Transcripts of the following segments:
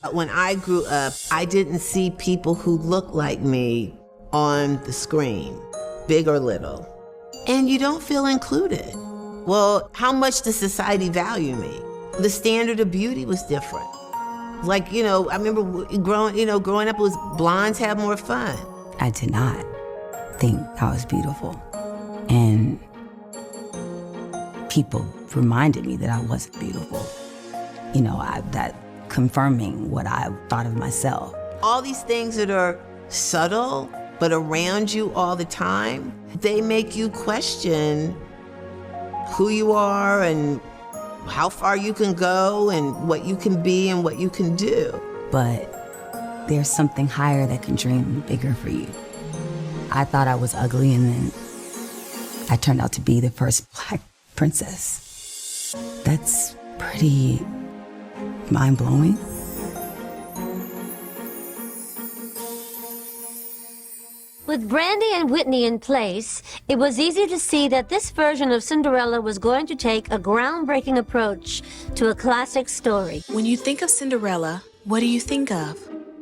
When I grew up, I didn't see people who looked like me on the screen, big or little. And you don't feel included. Well, how much does society value me? The standard of beauty was different. Like, I remember growing up, it was blondes have more fun. I did not think I was beautiful. And people reminded me that I wasn't beautiful. That confirming what I thought of myself. All these things that are subtle, but around you all the time, they make you question who you are and how far you can go and what you can be and what you can do. But there's something higher that can dream bigger for you. I thought I was ugly, and then I turned out to be the first Black princess. That's pretty mind-blowing. With Brandy and Whitney in place, it was easy to see that this version of Cinderella was going to take a groundbreaking approach to a classic story. When you think of Cinderella, what do you think of?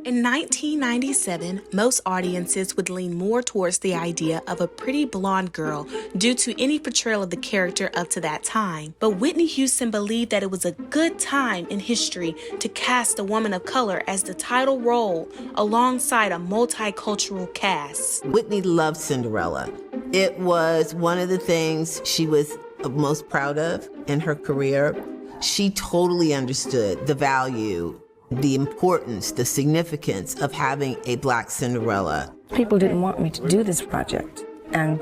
In 1997, most audiences would lean more towards the idea of a pretty blonde girl due to any portrayal of the character up to that time. But Whitney Houston believed that it was a good time in history to cast a woman of color as the title role alongside a multicultural cast. Whitney loved Cinderella. It was one of the things she was most proud of in her career. She totally understood the value, the importance, the significance of having a Black Cinderella. People didn't want me to do this project, and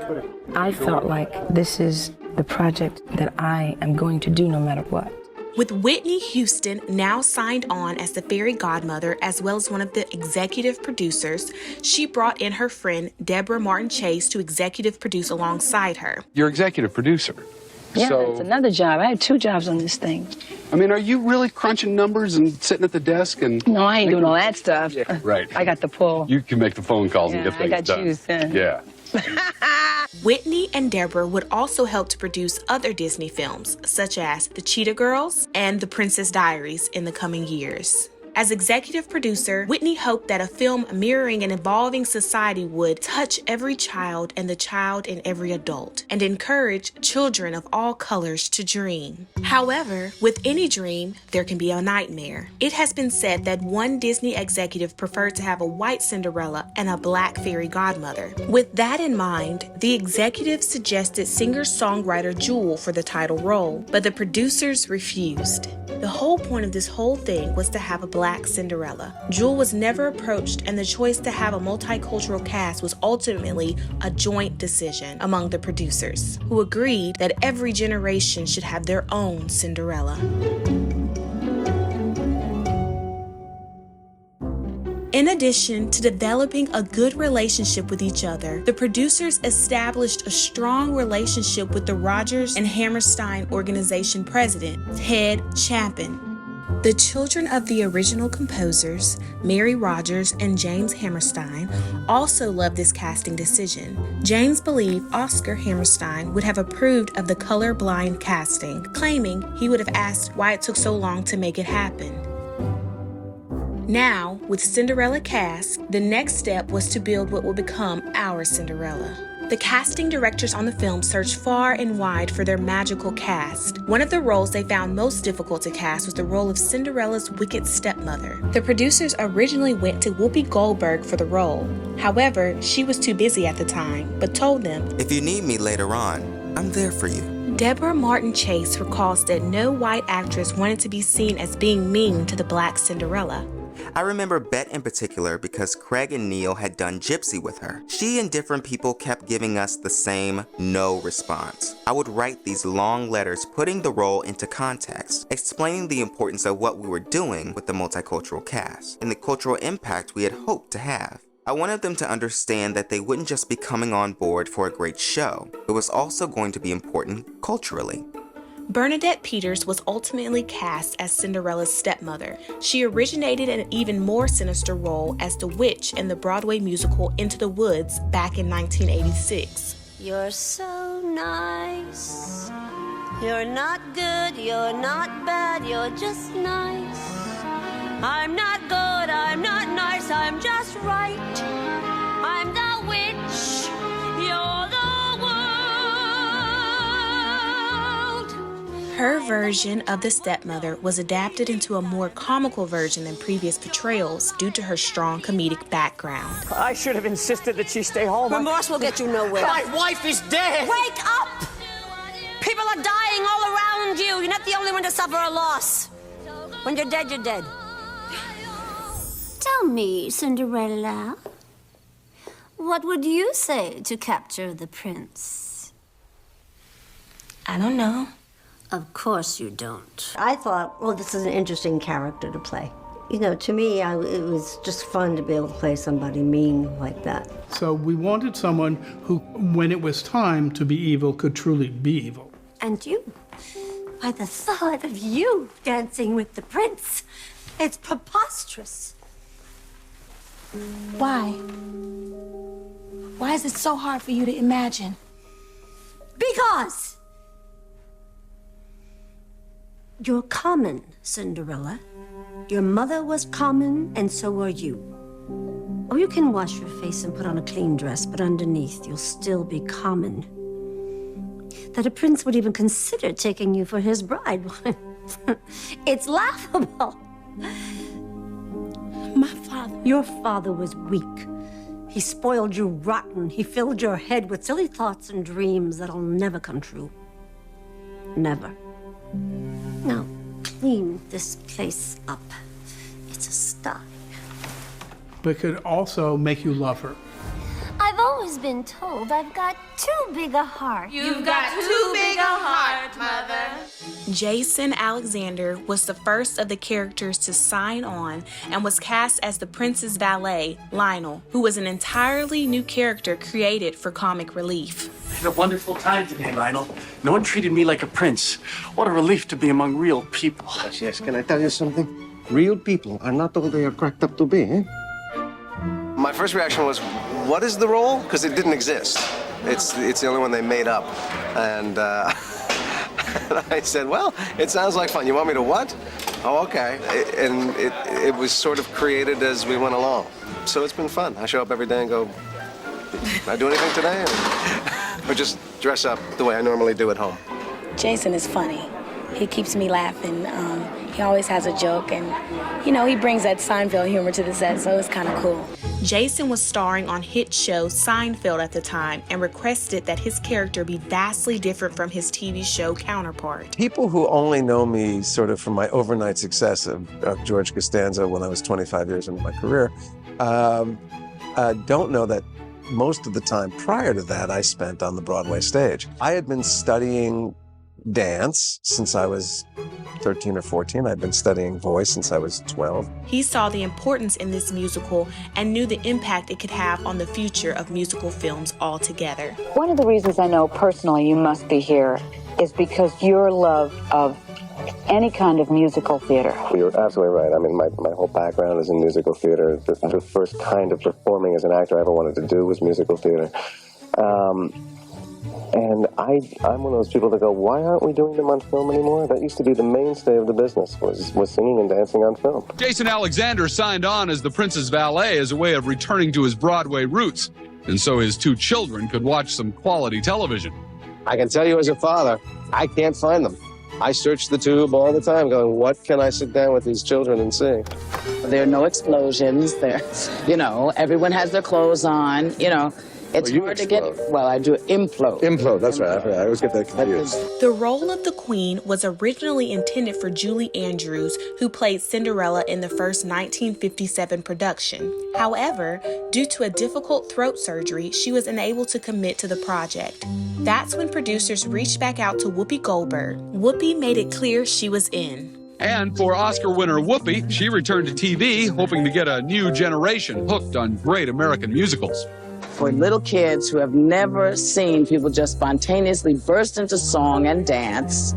I felt like this is the project that I am going to do no matter what. With Whitney Houston now signed on as the fairy godmother as well as one of the executive producers, she brought in her friend Deborah Martin Chase to executive produce alongside her. You're executive producer. Yeah, so, it's another job. I had 2 jobs on this thing. I mean, are you really crunching numbers and sitting at the desk and... No, I ain't doing all that stuff. Yeah, right. I got the pull. You can make the phone calls and get things done. I got juice. Yeah. Whitney and Deborah would also help to produce other Disney films, such as The Cheetah Girls and The Princess Diaries in the coming years. As executive producer, Whitney hoped that a film mirroring an evolving society would touch every child and the child in every adult, and encourage children of all colors to dream. However, with any dream, there can be a nightmare. It has been said that one Disney executive preferred to have a white Cinderella and a Black fairy godmother. With that in mind, the executive suggested singer-songwriter Jewel for the title role, but the producers refused. The whole point of this whole thing was to have a Black Cinderella. Jewel was never approached, and the choice to have a multicultural cast was ultimately a joint decision among the producers, who agreed that every generation should have their own Cinderella. In addition to developing a good relationship with each other, the producers established a strong relationship with the Rodgers and Hammerstein organization president, Ted Chapin. The children of the original composers, Mary Rodgers and James Hammerstein, also loved this casting decision. James believed Oscar Hammerstein would have approved of the colorblind casting, claiming he would have asked why it took so long to make it happen. Now, with Cinderella cast, the next step was to build what would become our Cinderella. The casting directors on the film searched far and wide for their magical cast. One of the roles they found most difficult to cast was the role of Cinderella's wicked stepmother. The producers originally went to Whoopi Goldberg for the role. However, she was too busy at the time, but told them, "If you need me later on, I'm there for you." Deborah Martin Chase recalls that no white actress wanted to be seen as being mean to the Black Cinderella. I remember Bet in particular because Craig and Neil had done Gypsy with her. She and different people kept giving us the same no response. I would write these long letters putting the role into context, explaining the importance of what we were doing with the multicultural cast, and the cultural impact we had hoped to have. I wanted them to understand that they wouldn't just be coming on board for a great show, it was also going to be important culturally. Bernadette Peters was ultimately cast as Cinderella's stepmother. She originated an even more sinister role as the witch in the Broadway musical Into the Woods back in 1986. You're so nice. You're not good, you're not bad, you're just nice. I'm not good, I'm not nice, I'm just right. I'm the witch, you're the world. Her version of the stepmother was adapted into a more comical version than previous portrayals due to her strong comedic background. I should have insisted that she stay home. Remorse will get you nowhere. My wife is dead! Wake up! People are dying all around you. You're not the only one to suffer a loss. When you're dead, you're dead. Tell me, Cinderella, what would you say to capture the prince? I don't know. Of course you don't. I thought, well, this is an interesting character to play. You know, to me, it was just fun to be able to play somebody mean like that. So we wanted someone who, when it was time to be evil, could truly be evil. And you? By the thought of you dancing with the prince, it's preposterous. Why? Why is it so hard for you to imagine? Because you're common, Cinderella. Your mother was common, and so are you. Or you can wash your face and put on a clean dress, but underneath you'll still be common. That a prince would even consider taking you for his bride, it's laughable. My father. Your father was weak. He spoiled you rotten. He filled your head with silly thoughts and dreams that'll never come true. Never. Now, clean this place up. It's a sty. But could also make you love her. I've always been told I've got too big a heart. You've got too big a heart, Mother. Jason Alexander was the first of the characters to sign on and was cast as the prince's valet, Lionel, who was an entirely new character created for comic relief. I had a wonderful time today, Lionel. No one treated me like a prince. What a relief to be among real people. Yes, can I tell you something? Real people are not all they are cracked up to be, eh? My first reaction was, what is the role? Because it didn't exist. It's the only one they made up. And I said, well, it sounds like fun. You want me to what? Oh, okay. It was sort of created as we went along. So it's been fun. I show up every day and go, did I do anything today? Or just dress up the way I normally do at home. Jason is funny. He keeps me laughing. He always has a joke, and, you know, he brings that Seinfeld humor to the set, so it's kind of cool. Jason was starring on hit show Seinfeld at the time and requested that his character be vastly different from his TV show counterpart. People who only know me sort of from my overnight success of George Costanza when I was 25 years into my career don't know that most of the time prior to that I spent on the Broadway stage. I had been studying dance since I was 13 or 14. I'd been studying voice since I was 12. He saw the importance in this musical and knew the impact it could have on the future of musical films altogether. One of the reasons I know personally you must be here is because your love of any kind of musical theater. You're absolutely right. I mean, my whole background is in musical theater. The first kind of performing as an actor I ever wanted to do was musical theater. And I'm one of those people that go, why aren't we doing them on film anymore? That used to be the mainstay of the business, was singing and dancing on film. Jason Alexander signed on as the prince's valet as a way of returning to his Broadway roots, and so his two children could watch some quality television. I can tell you as a father, I can't find them. I search the tube all the time going, what can I sit down with these children and see? There are no explosions. There, you know, everyone has their clothes on, you know. It's hard to get, well, I do implode. Implode, that's right. I always get that confused. The role of the Queen was originally intended for Julie Andrews, who played Cinderella in the first 1957 production. However, due to a difficult throat surgery, she was unable to commit to the project. That's when producers reached back out to Whoopi Goldberg. Whoopi made it clear she was in. And for Oscar winner Whoopi, she returned to TV, hoping to get a new generation hooked on great American musicals. For little kids who have never seen people just spontaneously burst into song and dance,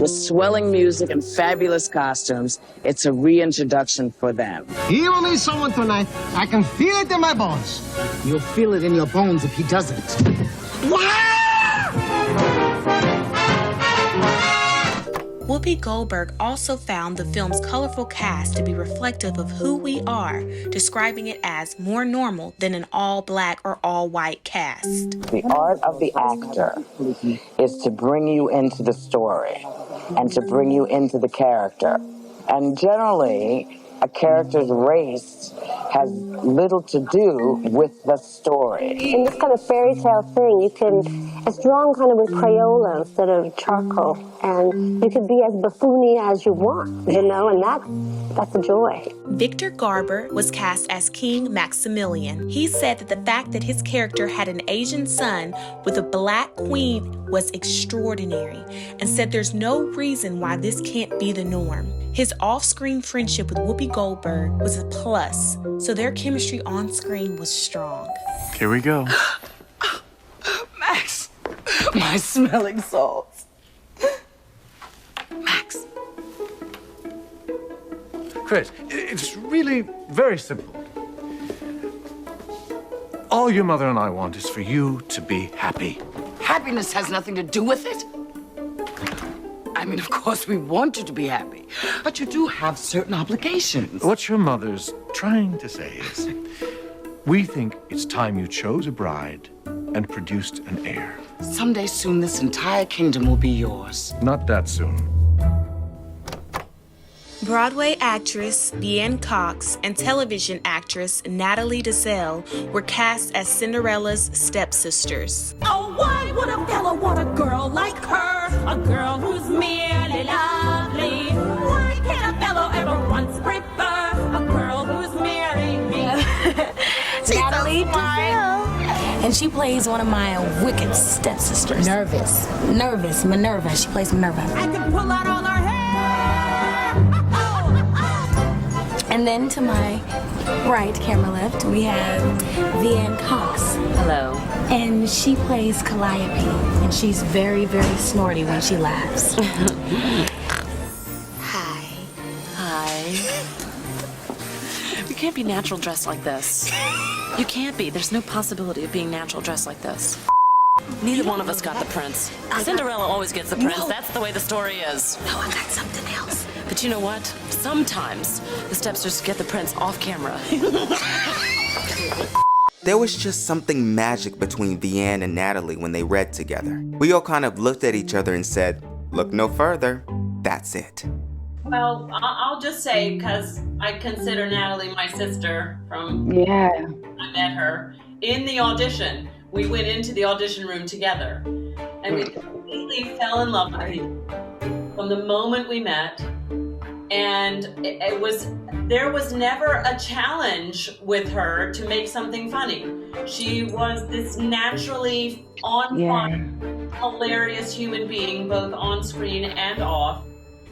with swelling music and fabulous costumes, it's a reintroduction for them. He will need someone tonight. I can feel it in my bones. You'll feel it in your bones if he doesn't. Whoopi Goldberg also found the film's colorful cast to be reflective of who we are, describing it as more normal than an all-black or all-white cast. The art of the actor is to bring you into the story and to bring you into the character. And generally, a character's race has little to do with the story. In this kind of fairy tale thing, it's drawn kind of with Crayola instead of charcoal, and you can be as buffoony as you want, and that's a joy. Victor Garber was cast as King Maximilian. He said that the fact that his character had an Asian son with a black queen was extraordinary, and said there's no reason why this can't be the norm. His off-screen friendship with Whoopi Goldberg was a plus, so their chemistry on screen was strong. Here we go. Max, my smelling salts. Max. Chris, it's really very simple. All your mother and I want is for you to be happy. Happiness has nothing to do with it. I mean, of course, we want you to be happy, but you do have certain obligations. What your mother's trying to say is, we think it's time you chose a bride and produced an heir. Someday soon, this entire kingdom will be yours. Not that soon. Broadway actress Deanne Cox and television actress Natalie Desselle were cast as Cinderella's stepsisters. Oh, why would a fella want a girl like her? A girl who's merely lovely. Why can't a fellow ever once prefer a girl who's merely me? Natalie Desselle. And she plays one of my wicked stepsisters. Nervous, Minerva. She plays Minerva. I can pull out all her hair. And then to my right, camera left, we have Deanne Cox. Hello. And she plays Calliope, and she's very, very snorty when she laughs. Hi. You can't be natural dressed like this. You can't be. There's no possibility of being natural dressed like this. Neither one of us got the prince. Cinderella always gets the prince. No. That's the way the story is. No, I got something else. But you know what? Sometimes the stepsisters get the prince off camera. There was just something magic between Deanne and Natalie when they read together. We all kind of looked at each other and said, look no further, that's it. Well, I'll just say, because I consider Natalie my sister from I met her in the audition. We went into the audition room together, and we completely fell in love with you from the moment we met. And there was never a challenge with her to make something funny. She was this naturally on-fun, hilarious human being, both on screen and off.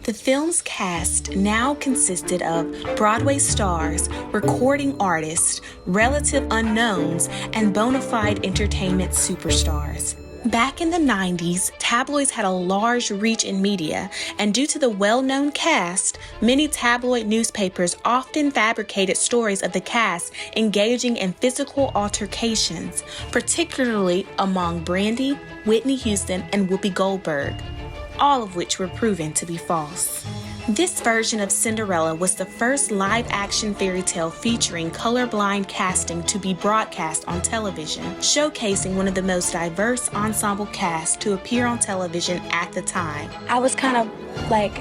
The film's cast now consisted of Broadway stars, recording artists, relative unknowns, and bona fide entertainment superstars. Back in the 90s, tabloids had a large reach in media, and due to the well-known cast, many tabloid newspapers often fabricated stories of the cast engaging in physical altercations, particularly among Brandy, Whitney Houston, and Whoopi Goldberg, all of which were proven to be false. This version of Cinderella was the first live-action fairy tale featuring colorblind casting to be broadcast on television, showcasing one of the most diverse ensemble casts to appear on television at the time. I was kind of like,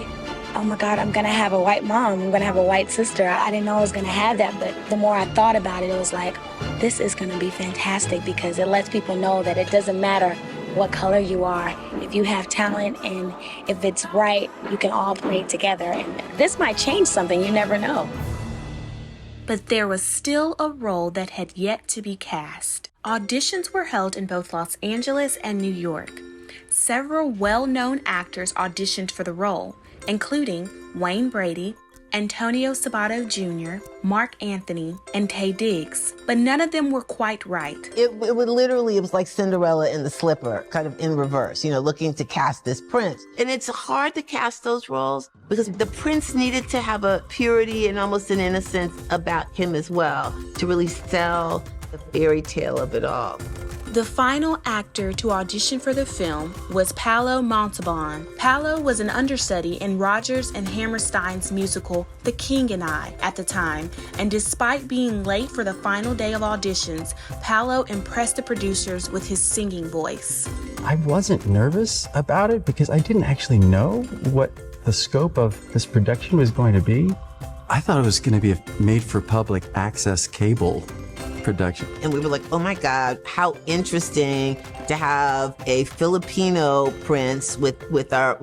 oh my God, I'm gonna have a white mom, I'm gonna have a white sister. I didn't know I was gonna have that, but the more I thought about it, it was like, this is gonna be fantastic because it lets people know that it doesn't matter what color you are. If you have talent and if it's right, you can all play together. And this might change something, you never know. But there was still a role that had yet to be cast. Auditions were held in both Los Angeles and New York. Several well-known actors auditioned for the role, including Wayne Brady, Antonio Sabato Jr., Mark Anthony, and Taye Diggs, but none of them were quite right. It was like Cinderella in the slipper, kind of in reverse, looking to cast this prince. And it's hard to cast those roles because the prince needed to have a purity and almost an innocence about him as well to really sell the fairy tale of it all. The final actor to audition for the film was Paolo Montalban. Paolo was an understudy in Rodgers and Hammerstein's musical The King and I at the time, and despite being late for the final day of auditions, Paolo impressed the producers with his singing voice. I wasn't nervous about it because I didn't actually know what the scope of this production was going to be. I thought it was going to be a made-for-public access cable production. And we were like, oh my God, how interesting to have a Filipino prince with our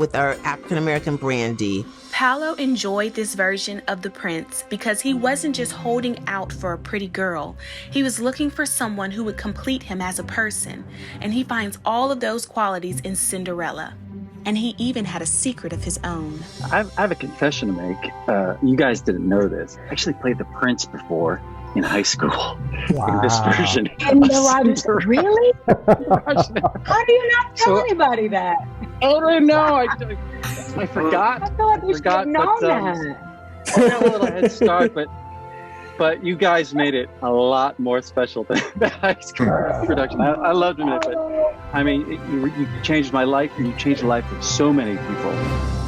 African-American Brandy. Paolo enjoyed this version of the prince because he wasn't just holding out for a pretty girl. He was looking for someone who would complete him as a person, and he finds all of those qualities in Cinderella. And he even had a secret of his own. I have a confession to make. You guys didn't know this. I actually played the prince before in high school. In this version. And really? How do you not tell anybody that? I don't know. I forgot. I thought you should have known that. I got a little head start, but you guys made it a lot more special than the high school production. I loved it, but I mean, you changed my life, and you changed the life of so many people.